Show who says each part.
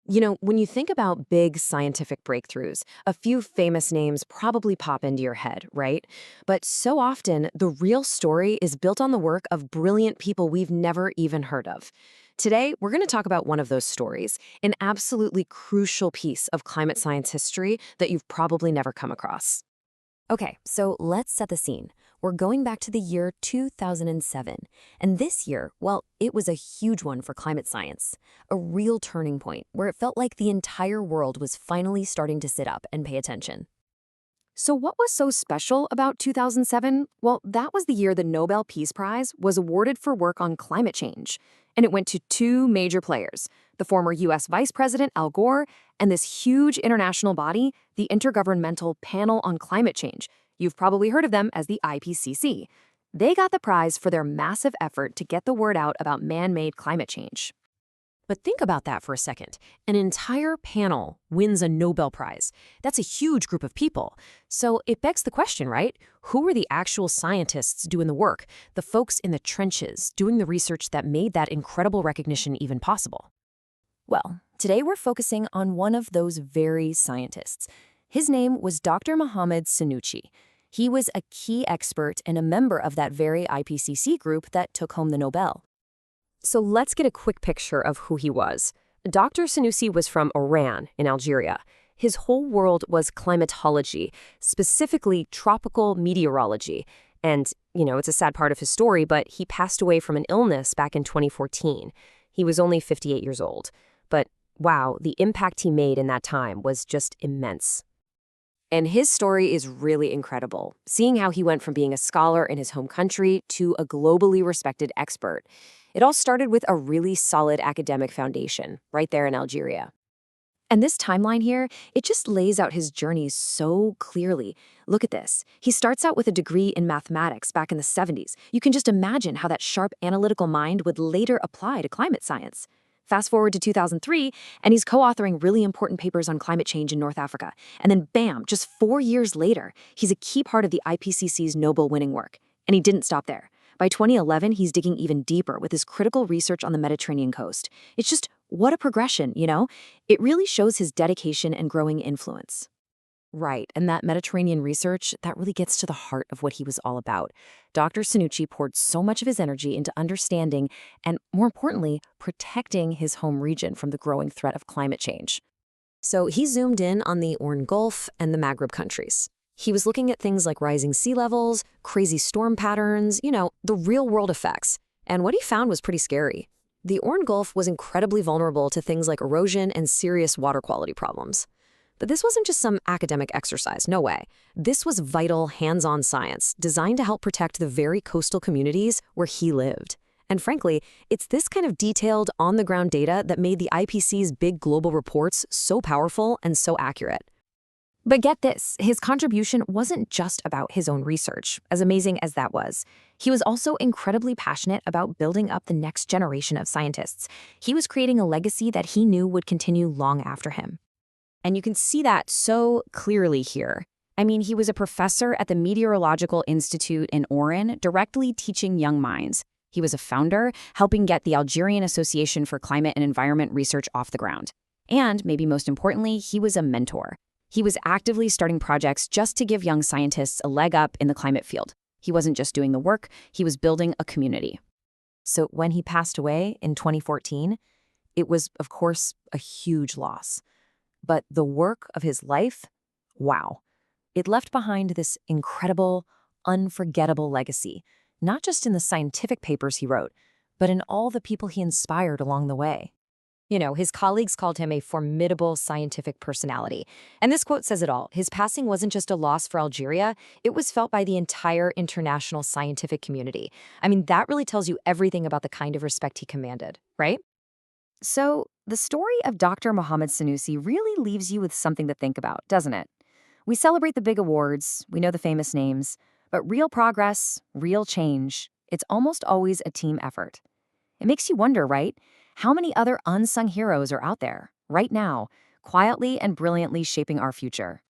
Speaker 1: When you think about big scientific breakthroughs, a few famous names probably pop into your head, right? But so often, the real story is built on the work of brilliant people we've never even heard of. Today, we're going to talk about one of those stories, an absolutely crucial piece of climate science history that you've probably never come across. Okay, so let's set the scene. We're going back to the year 2007. And this year, well, it was a huge one for climate science. A real turning point where it felt like the entire world was finally starting to sit up and pay attention. So what was so special about 2007? Well, that was the year the Nobel Peace Prize was awarded for work on climate change. And it went to two major players, the former U.S. Vice President Al Gore and this huge international body, the Intergovernmental Panel on Climate Change. You've probably heard of them as the IPCC. They got the prize for their massive effort to get the word out about man-made climate change. But think about that for a second. An entire panel wins a Nobel Prize. That's a huge group of people. So it begs the question, right? Who were the actual scientists doing the work, the folks in the trenches doing the research that made that incredible recognition even possible? Well, today we're focusing on one of those very scientists. His name was Dr. Mohammed Sanusi. He was a key expert and a member of that very IPCC group that took home the Nobel. So let's get a quick picture of who he was. Dr. Sanusi was from Iran in Algeria. His whole world was climatology, specifically tropical meteorology. And, it's a sad part of his story, but he passed away from an illness back in 2014. He was only 58 years old. But wow, the impact he made in that time was just immense. And his story is really incredible, seeing how he went from being a scholar in his home country to a globally respected expert. It all started with a really solid academic foundation right there in Algeria. And this timeline here, it just lays out his journey so clearly. Look at this. He starts out with a degree in mathematics back in the 70s. You can just imagine how that sharp analytical mind would later apply to climate science. Fast forward to 2003, and he's co-authoring really important papers on climate change in North Africa. And then bam, just 4 years later, he's a key part of the IPCC's Nobel-winning work. And he didn't stop there. By 2011, he's digging even deeper with his critical research on the Mediterranean coast. It's just, what a progression, It really shows his dedication and growing influence. Right, and that Mediterranean research, that really gets to the heart of what he was all about. Dr. Sanusi poured so much of his energy into understanding and, more importantly, protecting his home region from the growing threat of climate change. So he zoomed in on the Oran Gulf and the Maghreb countries. He was looking at things like rising sea levels, crazy storm patterns, the real-world effects. And what he found was pretty scary. The Oran Gulf was incredibly vulnerable to things like erosion and serious water quality problems. But this wasn't just some academic exercise, no way. This was vital, hands-on science designed to help protect the very coastal communities where he lived. And frankly, it's this kind of detailed, on-the-ground data that made the IPCC's big global reports so powerful and so accurate. But get this, his contribution wasn't just about his own research, as amazing as that was. He was also incredibly passionate about building up the next generation of scientists. He was creating a legacy that he knew would continue long after him. And you can see that so clearly here. I mean, he was a professor at the Meteorological Institute in Oran, directly teaching young minds. He was a founder, helping get the Algerian Association for Climate and Environment Research off the ground. And, maybe most importantly, he was a mentor. He was actively starting projects just to give young scientists a leg up in the climate field. He wasn't just doing the work, he was building a community. So when he passed away in 2014, it was, of course, a huge loss. But the work of his life, wow. It left behind this incredible, unforgettable legacy, not just in the scientific papers he wrote, but in all the people he inspired along the way. His colleagues called him a formidable scientific personality. And this quote says it all. His passing wasn't just a loss for Algeria, it was felt by the entire international scientific community. I mean, that really tells you everything about the kind of respect he commanded, right? So, the story of Dr. Mohammed Sanusi really leaves you with something to think about, doesn't it? We celebrate the big awards, we know the famous names, but real progress, real change, it's almost always a team effort. It makes you wonder, right? How many other unsung heroes are out there, right now, quietly and brilliantly shaping our future?